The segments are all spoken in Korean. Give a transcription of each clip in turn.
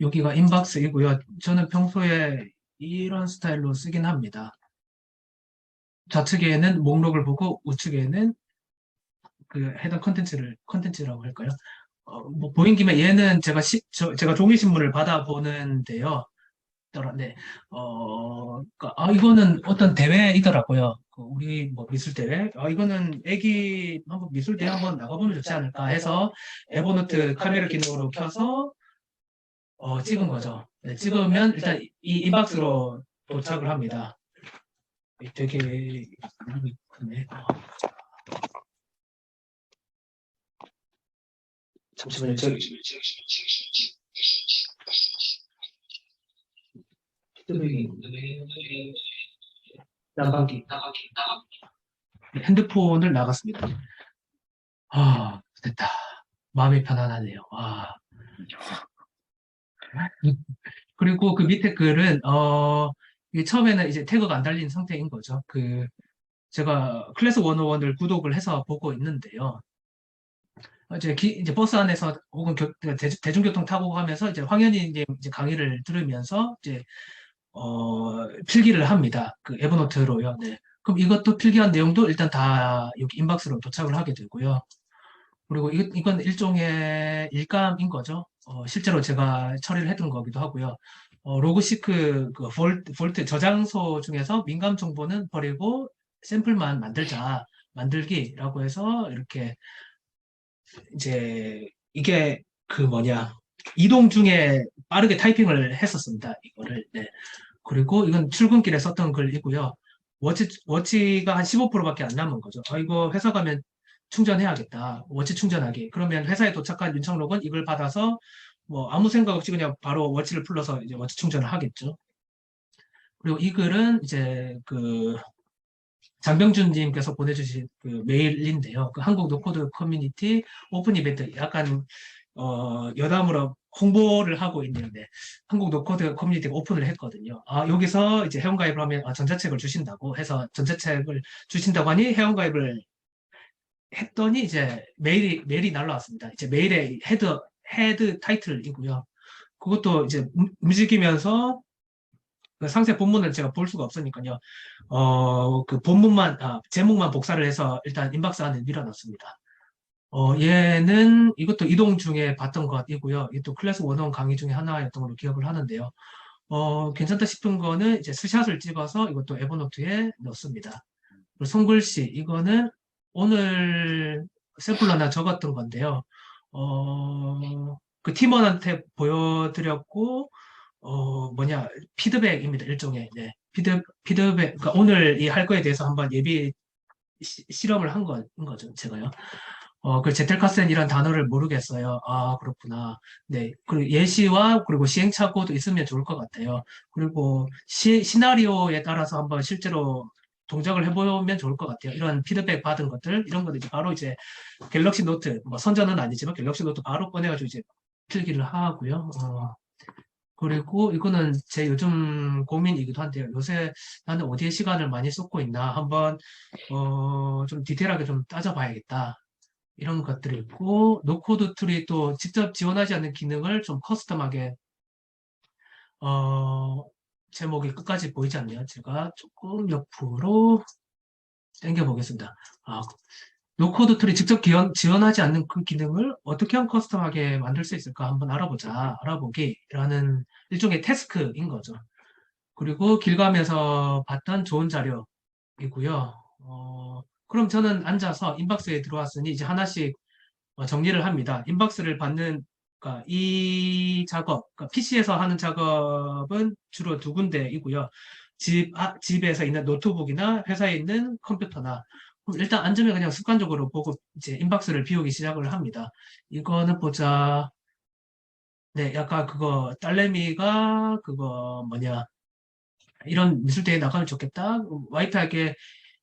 여기가 인박스이고요. 저는 평소에 이런 스타일로 쓰긴 합니다. 좌측에는 목록을 보고 우측에는 그 해당 컨텐츠라고 할까요? 뭐 보인 김에 얘는 제가 종이신문을 받아보는데요. 네. 이거는 어떤 대회이더라고요. 우리 뭐 미술 대회. 이거는 애기 한번 미술 대회 한번 나가보면 좋지 않을까 해서 에버노트 카메라 기능으로 켜서 찍은 거죠. 네, 찍으면 일단 이 인박스로 도착을 합니다. 되게 네. 잠시만요. 피드백이 난방기 핸드폰을 나갔습니다. 됐다. 마음이 편안하네요. 그리고 그 밑에 글은 이게 처음에는 이제 태그가 안 달린 상태인 거죠. 제가 클래스 101을 구독을 해서 보고 있는데요. 이제 버스 안에서 혹은 대중교통 타고 가면서 이제 황현희 이제 강의를 들으면서 이제 필기를 합니다. 그 에버노트로요. 네. 그럼 이것도 필기한 내용도 일단 다 여기 인박스로 도착을 하게 되고요. 그리고 이건 일종의 일감인 거죠. 실제로 제가 처리를 했던 거기도 하고요. 로그시크 그 볼트 저장소 중에서 민감 정보는 버리고 샘플만 만들기라고 해서 이렇게 이제 이게 그 뭐냐 이동 중에 빠르게 타이핑을 했었습니다. 이거를. 네. 그리고 이건 출근길에 썼던 글이고요. 워치가 한 15%밖에 안 남은 거죠. 이거 회사 가면 충전해야겠다. 워치 충전하기. 그러면 회사에 도착한 윤창록은 이걸 받아서 뭐 아무 생각 없이 그냥 바로 워치를 풀러서 이제 워치 충전을 하겠죠. 그리고 이 글은 이제 그 장병준님께서 보내주신 그 메일인데요. 그 한국 노코드 커뮤니티 오픈 이벤트 약간 여담으로 홍보를 하고 있는데 한국 노코드 커뮤니티가 오픈을 했거든요. 여기서 이제 회원가입을 하면 전자책을 주신다고 해서 전자책을 주신다고 하니 회원가입을 했더니 이제 메일이 날라왔습니다. 이제 메일의 헤드 타이틀이고요. 그것도 이제 움직이면서 그 상세 본문을 제가 볼 수가 없으니까요. 그 제목만 복사를 해서 일단 인박스 안에 밀어넣습니다. 얘는 이것도 이동 중에 봤던 것이고요. 이것도 클래스 101 강의 중에 하나였던 걸로 기억을 하는데요. 괜찮다 싶은 거는 이제 스샷을 찍어서 이것도 에버노트에 넣습니다. 그리고 손글씨, 이거는 오늘 샘플로 하나 적었던 건데요. 그 팀원한테 보여드렸고, 피드백입니다. 일종의. 네. 피드백, 그러니까 오늘 이 할 거에 대해서 한번 예비 실험을 한 거죠, 제가요. 그 제텔카센이란 단어를 모르겠어요. 그렇구나. 네. 그리고 예시와 그리고 시행착오도 있으면 좋을 것 같아요. 그리고 시나리오에 따라서 한번 실제로 동작을 해보면 좋을 것 같아요. 이런 피드백 받은 것들, 이런 것들 이제 바로 이제 갤럭시 노트, 뭐 선전은 아니지만 갤럭시 노트 바로 꺼내가지고 이제 필기를 하고요. 그리고 이거는 제 요즘 고민이기도 한데요. 요새 나는 어디에 시간을 많이 쏟고 있나 한번 좀 디테일하게 좀 따져봐야겠다. 이런 것들이 있고 노코드 툴이 또 직접 지원하지 않는 기능을 좀 커스텀하게 어, 제목이 끝까지 보이지 않네요. 제가 조금 옆으로 당겨 보겠습니다. 노코드 툴이 직접 지원하지 않는 그 기능을 어떻게 하면 커스텀하게 만들 수 있을까 한번 알아보기라는 일종의 태스크인 거죠. 그리고 길 가면서 봤던 좋은 자료이고요. 그럼 저는 앉아서 인박스에 들어왔으니 이제 하나씩 정리를 합니다. 인박스를 그러니까 이 작업, 그러니까 PC에서 하는 작업은 주로 두 군데이고요. 집에서 있는 노트북이나 회사에 있는 컴퓨터나 그럼 일단 앉으면 그냥 습관적으로 보고 이제 인박스를 비우기 시작을 합니다. 이거는 보자. 네, 약간 그거 딸내미가 그거 이런 미술대회 나가면 좋겠다. 와이프에게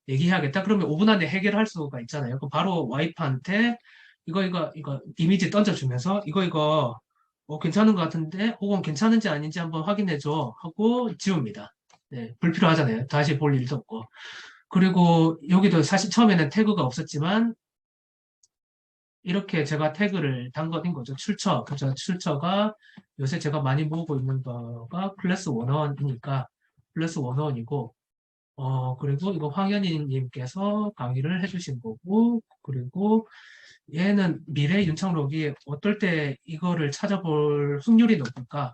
얘기해야겠다. 그러면 5분 안에 해결할 수가 있잖아요. 그럼 바로 와이프한테 이거 이미지 던져주면서 이거 괜찮은 것 같은데 혹은 괜찮은지 아닌지 한번 확인해줘 하고 지웁니다. 네, 불필요하잖아요. 다시 볼 일도 없고. 그리고 여기도 사실 처음에는 태그가 없었지만 이렇게 제가 태그를 단 것인 거죠. 출처. 그죠. 출처가 요새 제가 많이 모으고 있는 거가 클래스 101이니까 클래스 101이고, 그리고 이거 황현희님께서 강의를 해주신 거고, 그리고 얘는 미래 윤창록이 어떨 때 이거를 찾아볼 확률이 높을까?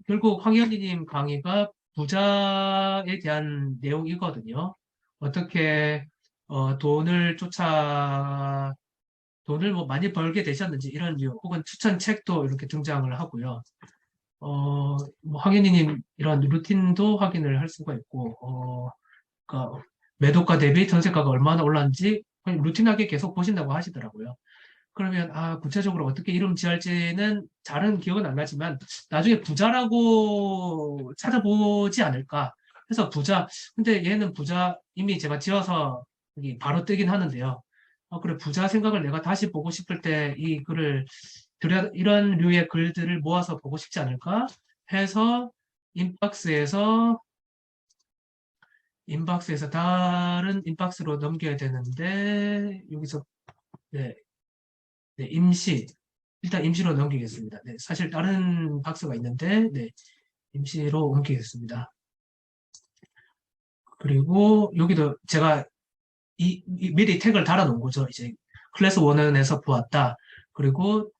결국 황현희님 강의가 부자에 대한 내용이거든요. 어떻게 돈을 뭐 많이 벌게 되셨는지 이런 이유, 혹은 추천 책도 이렇게 등장을 하고요. 뭐 황현희님 이런 루틴도 확인을 할 수가 있고, 그러니까 매도가 대비 전세가가 얼마나 올랐는지 그냥 루틴하게 계속 보신다고 하시더라고요. 그러면 구체적으로 어떻게 이름 지을지는 잘은 기억은 안 나지만 나중에 부자라고 찾아보지 않을까. 그래서 부자. 근데 얘는 부자 이미 제가 지어서 여기 바로 뜨긴 하는데요. 그래 부자 생각을 내가 다시 보고 싶을 때 이 글을 이런 류의 글들을 모아서 보고 싶지 않을까 해서 인박스에서 다른 인박스로 넘겨야 되는데 여기서 네, 네, 일단 임시로 넘기겠습니다. 네, 사실 다른 박스가 있는데, 네, 임시로 옮기겠습니다. 그리고 여기도 제가 미리 태그를 달아놓은 거죠. 이제 클래스 1에서 보았다. 그리고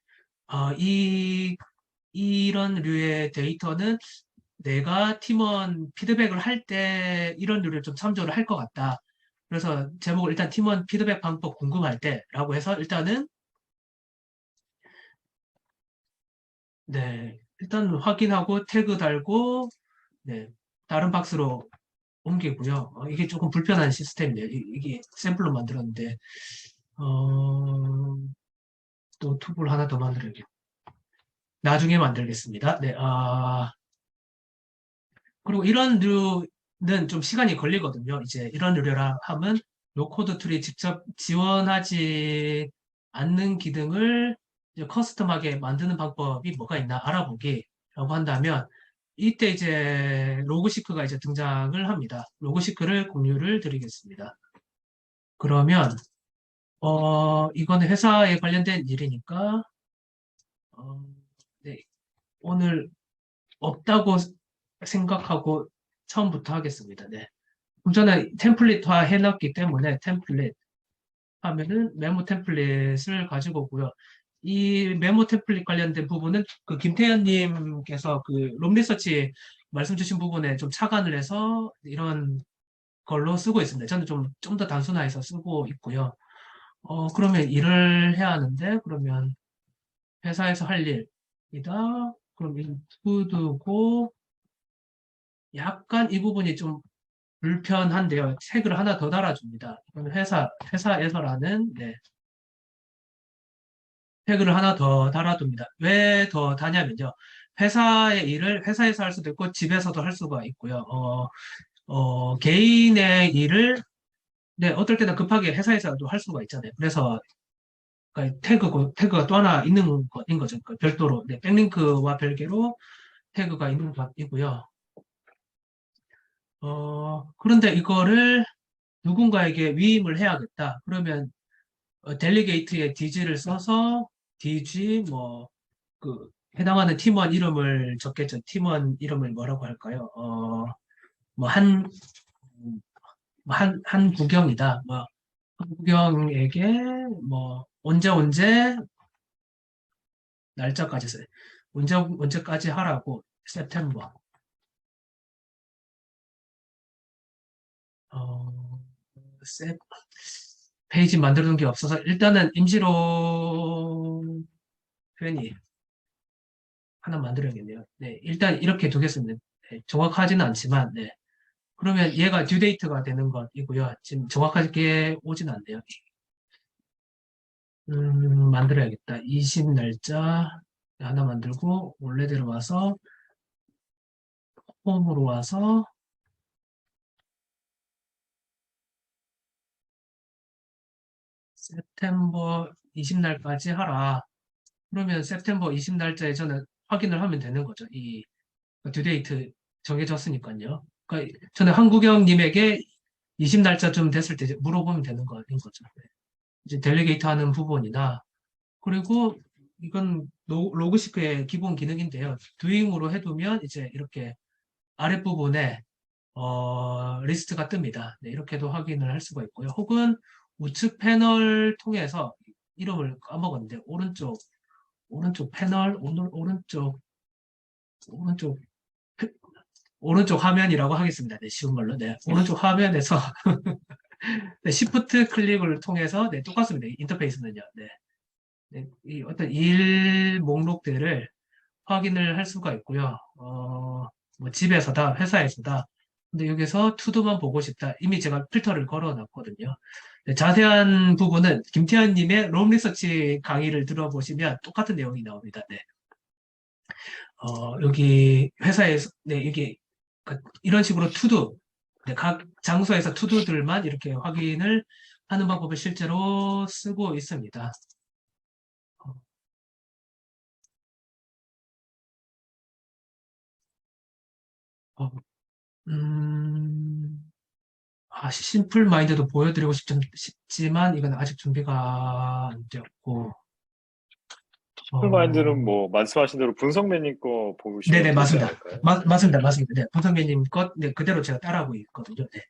이런 류의 데이터는 내가 팀원 피드백을 할 때 이런 류를 좀 참조를 할 것 같다. 그래서 제목을 일단 팀원 피드백 방법 궁금할 때라고 해서 일단은 네, 일단 확인하고 태그 달고 네, 다른 박스로 옮기고요. 이게 조금 불편한 시스템이에요. 이게 샘플로 만들었는데 어, 또 툴을 하나 더 만들어야겠. 나중에 만들겠습니다. 네, 그리고 이런 류는 좀 시간이 걸리거든요. 이제 이런 류라 하면 노코드 툴이 직접 지원하지 않는 기능을 이제 커스텀하게 만드는 방법이 뭐가 있나 알아보기라고 한다면 이때 이제 로그시크가 이제 등장을 합니다. 로그시크를 공유를 드리겠습니다. 그러면 이거는 회사에 관련된 일이니까 어, 네, 오늘 없다고 생각하고 처음부터 하겠습니다. 네. 그럼 저는 템플릿화 해놨기 때문에 템플릿 하면은 메모 템플릿을 가지고 오고요. 이 메모 템플릿 관련된 부분은 그 김태현님께서 그 롬리서치 말씀 주신 부분에 좀 착안을 해서 이런 걸로 쓰고 있습니다. 저는 좀 더 단순화해서 쓰고 있고요. 그러면 일을 해야 하는데, 그러면 회사에서 할 일이다. 그럼 인푸드고, 약간 이 부분이 좀 불편한데요. 책을 하나 더 달아줍니다. 이건 회사에서라는, 네, 태그를 하나 더 달아둡니다. 왜 더 다냐면요. 회사의 일을 회사에서 할 수도 있고, 집에서도 할 수가 있고요. 개인의 일을, 네, 어떨 때는 급하게 회사에서도 할 수가 있잖아요. 그래서 그러니까 태그가 또 하나 있는 것인 거죠. 그러니까 별도로, 네, 백링크와 별개로 태그가 있는 것이고요. 그런데 이거를 누군가에게 위임을 해야겠다. 그러면 델리게이트에 DG를 써서 DG 해당하는 팀원 이름을 적겠죠. 팀원 이름을 뭐라고 할까요? 뭐 한 구경이다. 한 구경에게 언제 날짜까지 써요. 언제까지 하라고 September. 어, 세- 페이지 만들어 놓은 게 없어서 일단은 임시로 표현이 하나 만들어야겠네요. 네, 일단 이렇게 두겠습니다. 네, 정확하지는 않지만, 네. 그러면 얘가 듀데이트가 되는 것이고요. 지금 정확하게 오진 않네요. 만들어야겠다. 20 날짜 하나 만들고 원래대로 와서 홈으로 와서 september 20날까지 하라. 그러면 september 20날짜에 저는 확인을 하면 되는 거죠. 이 듀데이트 정해졌으니까요. 그러니까 저는 한국영님에게 20날짜쯤 됐을 때 물어보면 되는 거인 거죠. 네. 이제 델리게이트 하는 부분이나, 그리고 이건 로그시크의 기본 기능인데요. doing으로 해두면 이제 이렇게 아랫부분에 리스트가 뜹니다. 네, 이렇게도 확인을 할 수가 있고요. 혹은 우측 패널 통해서 이름을 까먹었는데 오른쪽 패널 오른쪽 오른쪽 화면이라고 하겠습니다. 네, 쉬운 걸로. 네, 오른쪽 화면에서 네, Shift 클릭을 통해서 네, 똑같습니다. 인터페이스는요. 네, 네, 이 어떤 일 목록들을 확인을 할 수가 있고요. 뭐 집에서다, 회사에서다. 근데 여기서 투두만 보고 싶다. 이미 제가 필터를 걸어놨거든요. 네, 자세한 부분은 김태현님의 롬 리서치 강의를 들어보시면 똑같은 내용이 나옵니다. 네. 여기 회사에서, 네, 이게 이런 식으로 투두, 네, 각 장소에서 투두들만 이렇게 확인을 하는 방법을 실제로 쓰고 있습니다. 어, 음, 심플 마인드도 보여드리고 싶지만, 이건 아직 준비가 안 되었고, 풀마인드는 어, 뭐 말씀하신 대로 분석맨님 거 보시면 네네, 되지 맞습니다. 않을까요? 맞습니다. 맞습니다. 네, 분석배님 것, 네, 그대로 제가 따라하고 있거든요. 네.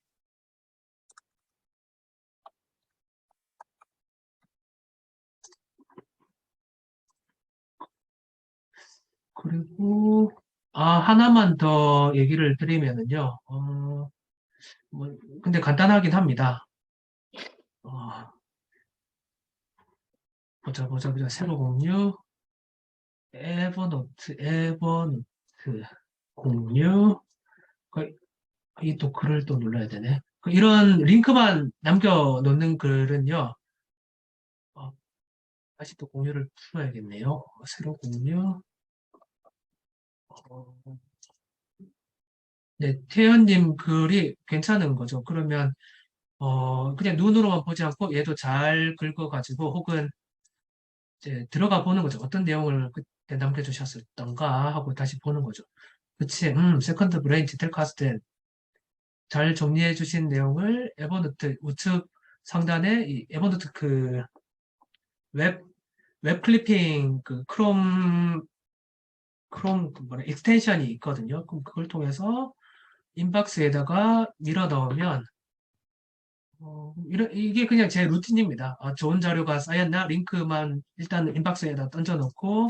그리고, 하나만 더 얘기를 드리면은요, 뭐, 근데 간단하긴 합니다. 어, 보자. 새로 공유, 에버노트, 공유, 이 또 글을 또 눌러야 되네. 이런 링크만 남겨놓는 글은요, 어, 다시 또 공유를 풀어야겠네요. 새로 공유, 어, 네, 태연님 글이 괜찮은 거죠. 그러면, 그냥 눈으로만 보지 않고 얘도 잘 긁어가지고 혹은 이제 들어가 보는 거죠. 어떤 내용을 그때 남겨주셨던가 하고 다시 보는 거죠. 그치, 세컨드 브레인 디텔카스트 잘 정리해 주신 내용을 에버노트 우측 상단에 이 에버노트 그 웹, 웹 클리핑 그 크롬 그 뭐냐 익스텐션이 있거든요. 그럼 그걸 통해서 인박스에다가 밀어 넣으면 이게 그냥 제 루틴입니다. 좋은 자료가 쌓였나 링크만 일단 인박스에다 던져놓고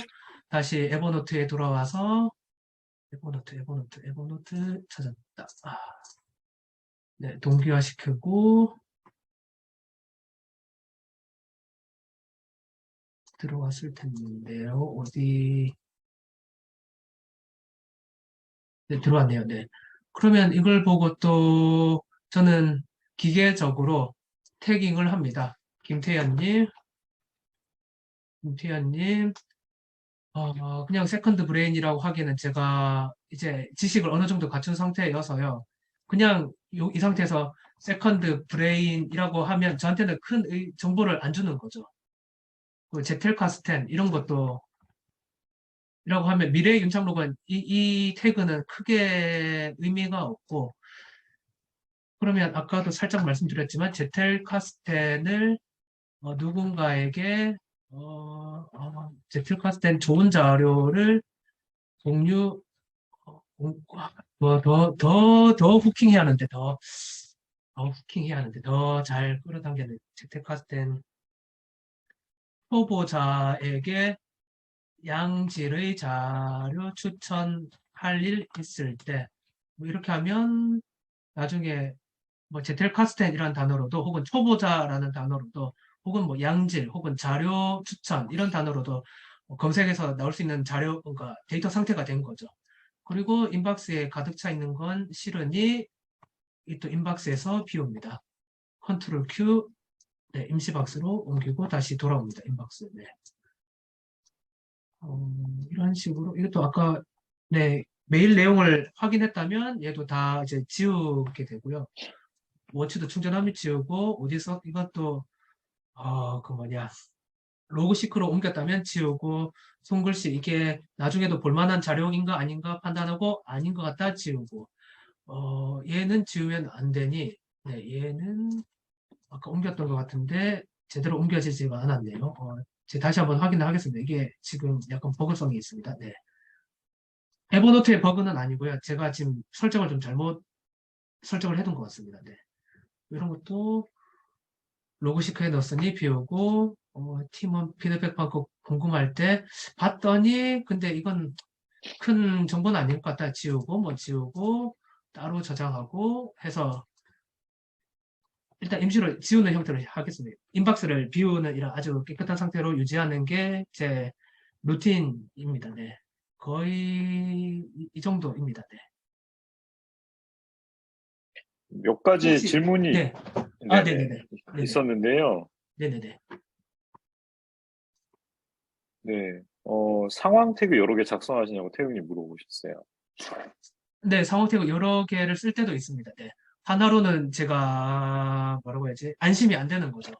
다시 에버노트에 돌아와서 에버노트 찾았다. 네, 동기화시키고 들어왔을 텐데요. 어디 네, 들어왔네요. 네. 그러면 이걸 보고 또 저는 기계적으로 태깅을 합니다. 김태현님, 그냥 세컨드 브레인이라고 하기에는 제가 이제 지식을 어느 정도 갖춘 상태여서요. 그냥 이 상태에서 세컨드 브레인이라고 하면 저한테는 큰 정보를 안 주는 거죠. 그 제텔카스텐 이런 것도 이라고 하면 미래의 윤창록은 이 태그는 크게 의미가 없고 그러면 아까도 살짝 말씀드렸지만 제텔카스텐을 누군가에게 제텔카스텐 좋은 자료를 공유 더 후킹해야 하는데 더 후킹해야 하는데 더 잘 끌어당기는 제텔카스텐 초보자에게 양질의 자료 추천할 일 있을 때, 뭐 이렇게 하면 나중에 뭐 제텔카스텐이라는 단어로도 혹은 초보자라는 단어로도 혹은 뭐 양질 혹은 자료 추천 이런 단어로도 검색해서 나올 수 있는 자료, 그러니까 데이터 상태가 된 거죠. 그리고 인박스에 가득 차 있는 건 실은이 이 또 인박스에서 비웁니다. 컨트롤 Q, 네, 임시박스로 옮기고 다시 돌아옵니다. 인박스. 네. 이런 식으로 이것도 아까 네 메일 내용을 확인했다면 얘도 다 이제 지우게 되고요. 워치도 충전하면 지우고 어디서 이것도 그 뭐냐 로그 시크로 옮겼다면 지우고 손글씨 이게 나중에도 볼만한 자료인가 아닌가 판단하고 아닌 것 같다 지우고 얘는 지우면 안 되니 네 얘는 아까 옮겼던 것 같은데 제대로 옮겨지지가 않았네요. 제가 다시 한번 확인을 하겠습니다. 이게 지금 약간 버그성이 있습니다. 네. 에버노트의 버그는 아니고요. 제가 지금 설정을 좀 잘못 설정을 해둔 것 같습니다. 네. 이런 것도 로그 시크에 넣었으니 비우고, 팀원 피드백 받고 궁금할 때 봤더니, 근데 이건 큰 정보는 아닐 것 같다. 지우고, 뭐 지우고, 따로 저장하고 해서 일단 임시로 지우는 형태로 하겠습니다. 인박스를 비우는 이런 아주 깨끗한 상태로 유지하는 게 제 루틴입니다. 네. 거의 이 정도입니다. 네. 몇 가지 혹시, 질문이 네. 아, 네네 네네네. 네네. 있었는데요. 네네네. 네, 상황 태그 여러 개 작성하시냐고 태웅님 물어보셨어요. 네, 상호 태그 여러 개를 쓸 때도 있습니다. 네. 하나로는 제가 뭐라고 해야지? 안심이 안 되는 거죠.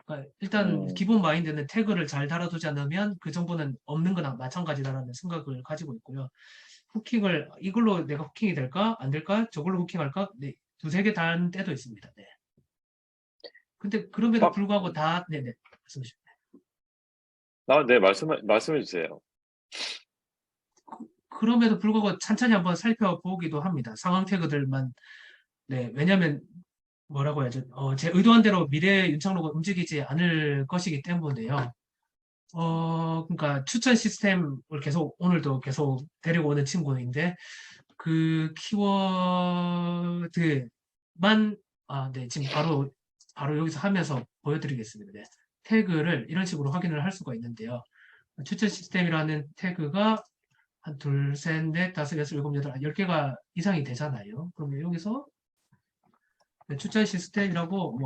그러니까 일단 음, 기본 마인드는 태그를 잘 달아두지 않으면 그 정보는 없는 거나 마찬가지다라는 생각을 가지고 있고요. 후킹을 이걸로 내가 후킹이 될까? 안 될까? 저걸로 후킹할까? 네, 두세 개 단 때도 있습니다. 네. 근데 그럼에도 빡, 불구하고 다 네네. 말씀해 주십시오. 네, 말씀해 주세요. 그럼에도 불구하고 찬찬히 한번 살펴보기도 합니다. 상황 태그들만 네, 왜냐하면 뭐라고 해야죠? 제 의도한 대로 미래의 윤창로가 움직이지 않을 것이기 때문에요. 그러니까 추천 시스템을 계속 오늘도 계속 데리고 오는 친구인데 그 키워드만 네, 지금 바로 여기서 하면서 보여드리겠습니다. 네. 태그를 이런 식으로 확인을 할 수가 있는데요. 추천 시스템이라는 태그가 한 둘, 셋, 넷, 다섯, 여섯, 일곱, 여덟, 10개가 이상이 되잖아요. 그러면 여기서 네, 추천 시스템이라고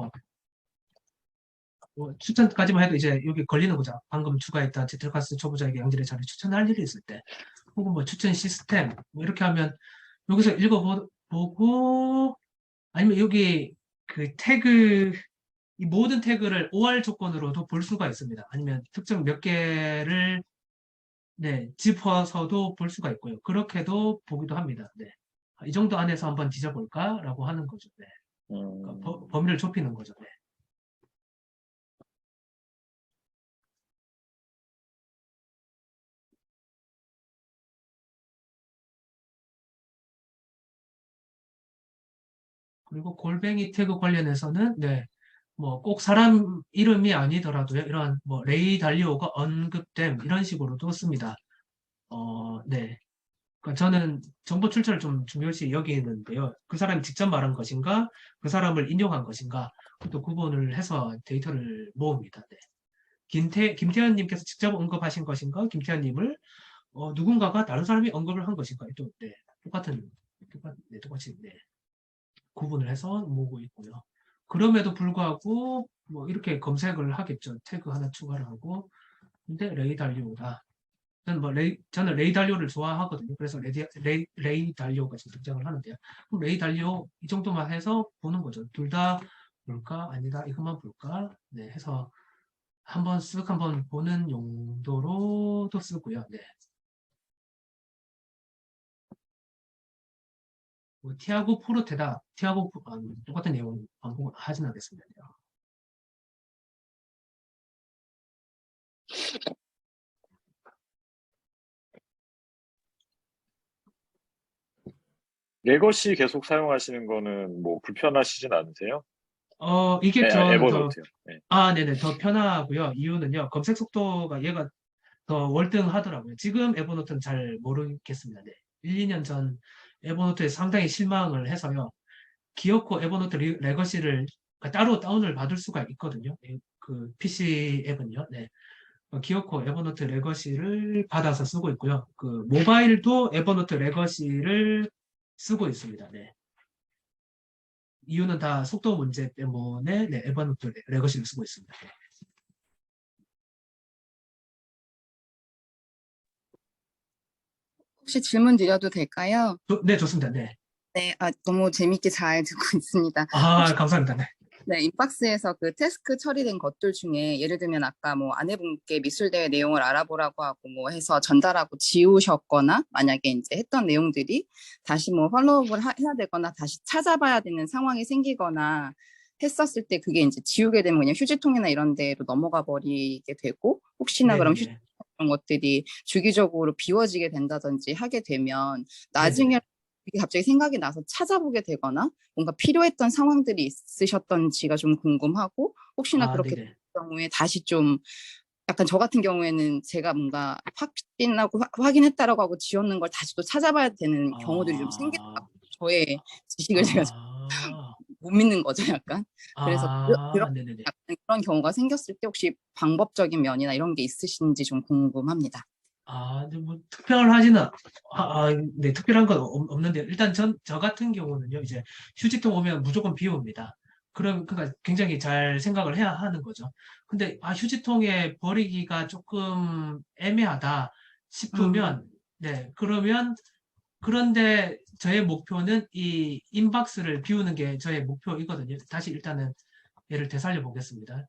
뭐 추천까지만 해도 이제 여기 걸리는 거죠. 방금 추가했던 제틀카스 초보자에게 양질의 자료 추천할 일이 있을 때, 혹은 뭐 추천 시스템 뭐 이렇게 하면 여기서 읽어보고 아니면 여기 그 태그 이 모든 태그를 OR 조건으로도 볼 수가 있습니다. 아니면 특정 몇 개를 네, 짚어서도 볼 수가 있고요. 그렇게도 보기도 합니다. 네. 이 정도 안에서 한번 뒤져볼까라고 하는 거죠. 네. 그러니까 음, 범위를 좁히는 거죠. 네. 그리고 골뱅이 태그 관련해서는 네, 뭐 꼭 사람 이름이 아니더라도요. 이런 뭐 레이 달리오가 언급됨 이런 식으로도 씁니다. 네. 그러니까 저는 정보 출처를 좀 중요시 여기는데요. 그 사람이 직접 말한 것인가, 그 사람을 인용한 것인가, 또 구분을 해서 데이터를 모읍니다. 네. 김태현님께서 직접 언급하신 것인가, 김태현님을 누군가가 다른 사람이 언급을 한 것인가, 또 네, 똑같이 네, 구분을 해서 모으고 있고요. 그럼에도 불구하고 뭐 이렇게 검색을 하겠죠. 태그 하나 추가를 하고. 근데 레이 달리오다. 저는 레이 달리오를 좋아하거든요. 그래서 레이 달리오가 지금 등장을 하는데요. 그럼 레이 달리오 이 정도만 해서 보는 거죠. 둘 다 볼까? 아니다. 이것만 볼까? 네, 해서 한번 쓱 한번 보는 용도로도 쓰고요. 네. 뭐, 티아고 포르테다. 똑같은 내용 반복하진 않겠습니다. 레거시 계속 사용하시는 거는 뭐 불편하시진 않으세요? 이게 저는 에버노트요. 네. 네네, 더 편하고요. 이유는요, 검색 속도가 얘가 더 월등하더라고요. 지금 에버노트는 잘 모르겠습니다. 네. 1, 2년 전 에버노트에 상당히 실망을 해서요. 기어코 에버노트 레거시를 따로 다운을 받을 수가 있거든요. 그 PC 앱은요. 네. 기어코 에버노트 레거시를 받아서 쓰고 있고요. 그 모바일도 에버노트 레거시를 쓰고 있습니다. 네. 이유는 다 속도 문제 때문에 네, 에버노트 레거시를 쓰고 있습니다. 네. 혹시 질문 드려도 될까요? 네, 좋습니다. 네. 네, 너무 재밌게 잘 듣고 있습니다. 혹시 감사합니다. 네. 네, 인박스에서 그 태스크 처리된 것들 중에 예를 들면 아까 뭐 아내분께 미술대회 내용을 알아보라고 하고 뭐 해서 전달하고 지우셨거나 만약에 이제 했던 내용들이 다시 뭐 팔로우업을 해야 되거나 다시 찾아봐야 되는 상황이 생기거나 했었을 때 그게 이제 지우게 되면 그냥 휴지통이나 이런 데로 넘어가 버리게 되고 혹시나 그럼 네네네. 그런 것들이 주기적으로 비워지게 된다든지 하게 되면 나중에 네네네. 이게 갑자기 생각이 나서 찾아보게 되거나 뭔가 필요했던 상황들이 있으셨던지가 좀 궁금하고 혹시나 아, 그렇게 된 네네. 경우에 다시 좀 약간 저 같은 경우에는 제가 뭔가 확신하고 확인했다라고 하고 지웠는 걸 다시 또 찾아봐야 되는 경우들이 좀 생길까 아, 저의 지식을 제가 아, 못 믿는 거죠, 약간. 그래서 그런 네네네. 약간 그런 경우가 생겼을 때 혹시 방법적인 면이나 이런 게 있으신지 좀 궁금합니다. 근데 뭐 특별하지는 네, 특별한 건 없는데 일단 저 같은 경우는요, 이제 휴지통 오면 무조건 비웁니다. 그러니까 굉장히 잘 생각을 해야 하는 거죠. 근데 휴지통에 버리기가 조금 애매하다 음, 싶으면, 네, 그런데 저의 목표는 이 인박스를 비우는 게 저의 목표이거든요. 다시 일단은 얘를 되살려 보겠습니다.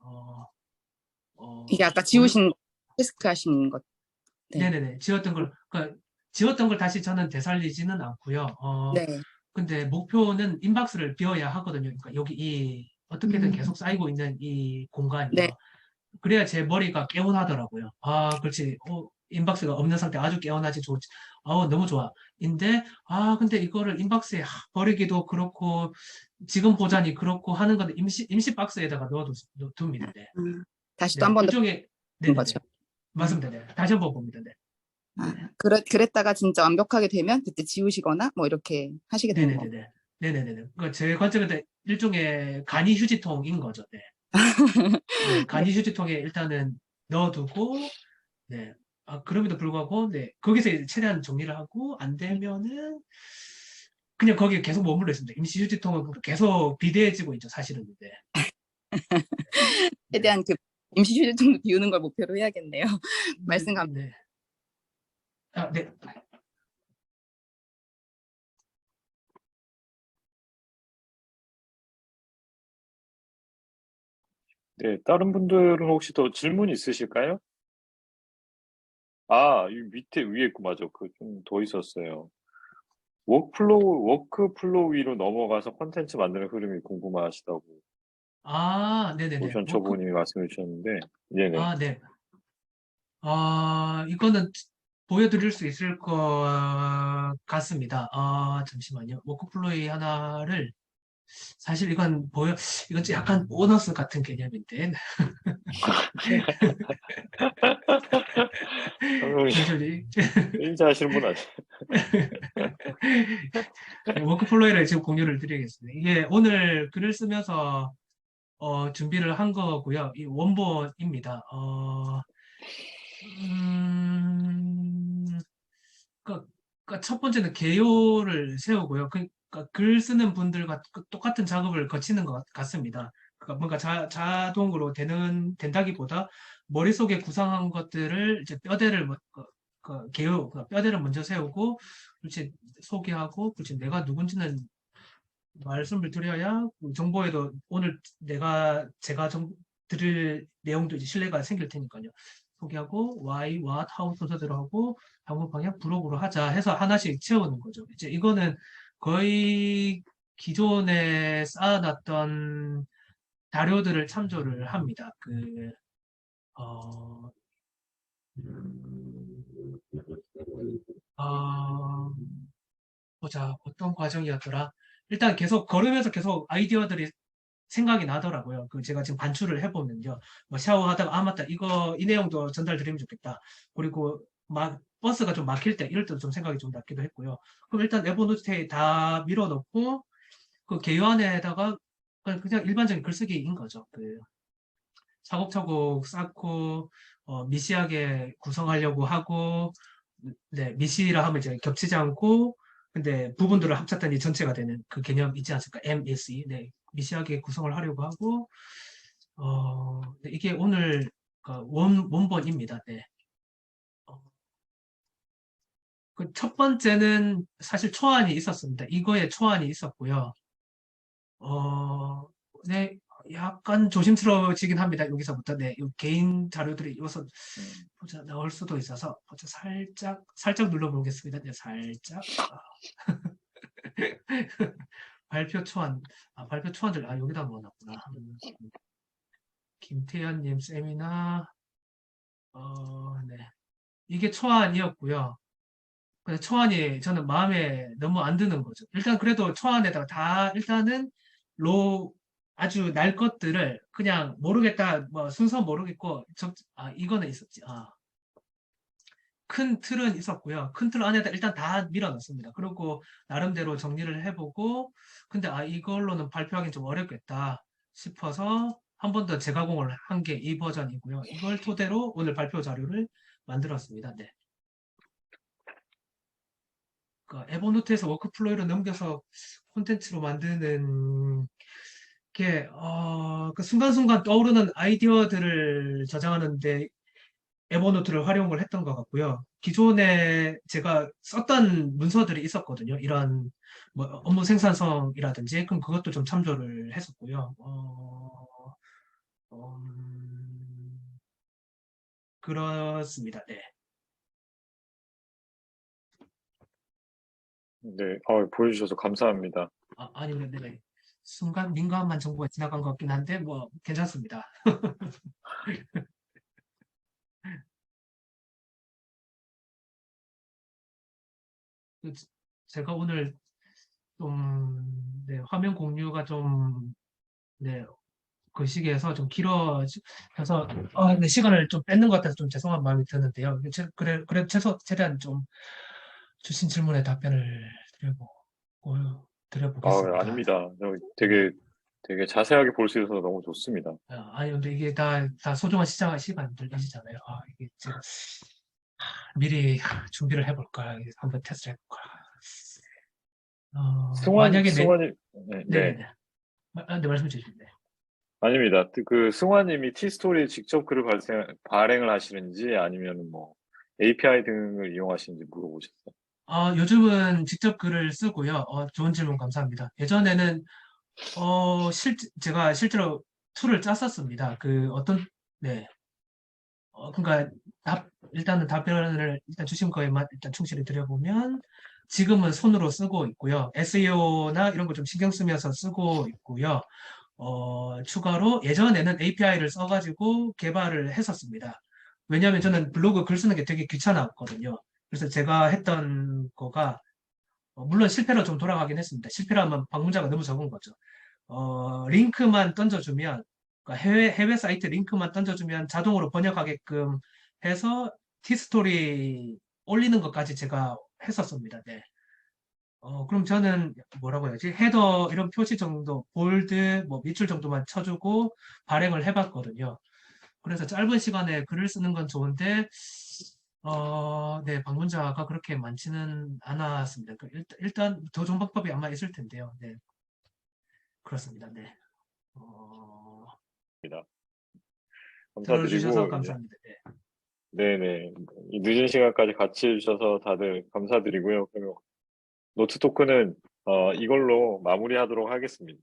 이게 아까 보여, 지우신 테스크 하신 것, 네. 네네네. 그러니까 지웠던 걸 다시 저는 되살리지는 않고요. 네. 근데 목표는 인박스를 비워야 하거든요. 그러니까 여기 어떻게든 음, 계속 쌓이고 있는 이 네. 공간이요. 그래야 제 머리가 개운하더라고요. 그렇지. 인박스가 없는 상태 아주 개운하지 좋지. 너무 좋아. 근데 이거를 인박스에 버리기도 그렇고, 지금 보자니 그렇고 하는 건데, 임시 박스에다가 둡니다. 네. 음, 다시 또 한 네. 번 더 일종의, 비우는 거죠. 네네네. 음. 맞습니다. 네. 다시 한번 봅니다. 네. 네. 그랬다가 진짜 완벽하게 되면 그때 지우시거나 뭐 이렇게 하시게 되는 거. 네네네네. 네네네네. 그러니까 제 관점에서 일종의 간이 휴지통인 거죠. 네. 네. 네. 간이 휴지통에 일단은 넣어두고, 네. 그럼에도 불구하고, 네. 거기서 이제 최대한 정리를 하고, 안 되면은, 그냥 거기에 계속 머물러 있습니다. 임시 휴지통은 계속 비대해지고 있죠, 사실은. 네. 네. 최대한 그 임시 휴지통 비우는 걸 목표로 해야겠네요. 말씀 감. 네. 네. 네, 다른 분들은 혹시 더 질문 있으실까요? 이 밑에 위에 있고 맞아. 그 좀 더 있었어요. 워크플로우 위로 넘어가서 콘텐츠 만드는 흐름이 궁금하시다고 네네네. 로션 초보님이 말씀해 주셨는데, 네네. 네. 이거는 보여드릴 수 있을 것 같습니다. 잠시만요. 워크플로이 하나를, 사실 이건 좀 약간 보너스 같은 개념인데. 형님, 잠시만요. 인사하시는 분 아니에요? 워크플로이를 지금 공유를 드리겠습니다. 이게 오늘 글을 쓰면서 준비를 한 거고요. 이 원본입니다. 음, 그러니까 첫 번째는 개요를 세우고요. 그러니까 글 쓰는 분들과 똑같은 작업을 거치는 것 같습니다. 그러니까 뭔가 자동으로 된다기보다 머릿속에 구상한 것들을 이제 뼈대를 먼저 세우고, 그렇지, 소개하고, 그렇지, 내가 누군지는 말씀을 드려야 그 정보에도 오늘 제가 드릴 내용도 이제 신뢰가 생길 테니까요. 소개하고 why, what, how 순서대로 하고 방법 방향 블록으로 하자 해서 하나씩 채우는 거죠. 이제 이거는 거의 기존에 쌓아놨던 자료들을 참조를 합니다. 어, 어, 보자, 어떤 과정이었더라. 일단 계속 걸으면서 계속 아이디어들이 생각이 나더라고요. 제가 지금 반출을 해보면요. 뭐 샤워하다가, 맞다. 이 내용도 전달드리면 좋겠다. 그리고 버스가 좀 막힐 때, 이럴 때도 좀 생각이 좀 났기도 했고요. 그럼 일단 에버노트에 다 밀어넣고, 그 개요 안에다가 그냥 일반적인 글쓰기인 거죠. 차곡차곡 쌓고, 미시하게 구성하려고 하고, 네, 미시라 하면 이제 겹치지 않고, 근데 부분들을 합쳤더니 전체가 되는 그 개념 있지 않습니까? MSE. 네, 미시하게 구성을 하려고 하고, 네, 이게 오늘 그 원본입니다. 네. 그 첫 번째는 사실 초안이 있었습니다. 이거에 초안이 있었고요. 네, 약간 조심스러워지긴 합니다. 여기서부터. 네, 이 개인 자료들이 여기서 음. 보자, 나올 수도 있어서, 보자, 살짝 눌러보겠습니다. 네, 살짝. 발표 초안, 발표 초안들, 여기다 넣어놨구나. 김태현님 세미나, 네. 이게 초안이었고요. 근데 초안이 저는 마음에 너무 안 드는 거죠. 일단 그래도 초안에다가 다 일단은 아주 날 것들을 그냥 모르겠다, 뭐 순서 모르겠고, 이거는 있었지. 큰 틀은 있었고요. 큰 틀 안에다 일단 다 밀어넣습니다. 그리고 나름대로 정리를 해보고, 근데 이걸로는 발표하기 좀 어렵겠다 싶어서 한 번 더 재가공을 한 게 이 버전이고요. 이걸 토대로 오늘 발표 자료를 만들었습니다. 네. 에버노트에서 워크플로우로 넘겨서 콘텐츠로 만드는 게, 그 순간순간 떠오르는 아이디어들을 저장하는데 에버노트를 활용을 했던 것 같고요. 기존에 제가 썼던 문서들이 있었거든요. 이런 뭐 업무 생산성이라든지, 그럼 그것도 좀 참조를 했었고요. 그렇습니다. 네. 네, 보여주셔서 감사합니다. 아니면 네. 순간 민감한 정보가 지나간 것 같긴 한데 뭐 괜찮습니다. 제가 오늘 좀 화면 공유가 좀 그 시기에서 좀 길어져서 근데 시간을 좀 뺏는 것 같아서 좀 죄송한 마음이 드는데요. 그래 최대한 좀 주신 질문에 답변을 드려보겠습니다. 아닙니다. 네. 되게 자세하게 볼 수 있어서 너무 좋습니다. 근데 이게 다 소중한 시간들이시잖아요. 이게 제가 미리 준비를 해볼까, 한번 테스트를 해볼까. 만약에 승환님, 네. 네네네. 네, 말씀 주시면 돼요. 아닙니다. 그 승환님이 티스토리에 직접 글을 발행을 하시는지 아니면 뭐 API 등을 이용하시는지 물어보셨어요. 요즘은 직접 글을 쓰고요. 좋은 질문 감사합니다. 예전에는 제가 실제로 툴을 짰었습니다. 네. 그러니까 일단은 답변을 일단 주신 거에만 일단 충실히 드려보면 지금은 손으로 쓰고 있고요. SEO나 이런 거 좀 신경 쓰면서 쓰고 있고요. 추가로 예전에는 API를 써가지고 개발을 했었습니다. 왜냐하면 저는 블로그 글 쓰는 게 되게 귀찮았거든요. 그래서 제가 했던 거가 물론 실패로 좀 돌아가긴 했습니다. 실패라면 방문자가 너무 적은 거죠. 링크만 던져주면 그러니까 해외 사이트 링크만 던져주면 자동으로 번역하게끔 해서 티스토리 올리는 것까지 제가 했었습니다. 네. 그럼 저는 뭐라고 해야지? 헤더 이런 표시 정도, 볼드, 뭐 밑줄 정도만 쳐주고 발행을 해봤거든요. 그래서 짧은 시간에 글을 쓰는 건 좋은데, 네, 방문자가 그렇게 많지는 않았습니다. 일단 더 좋은 방법이 아마 있을 텐데요. 네, 그렇습니다. 네. 들어주셔서 감사드리고 감사합니다. 네. 네네. 이 늦은 시간까지 같이 해주셔서 다들 감사드리고요. 그리고 노트 토크는 이걸로 마무리하도록 하겠습니다.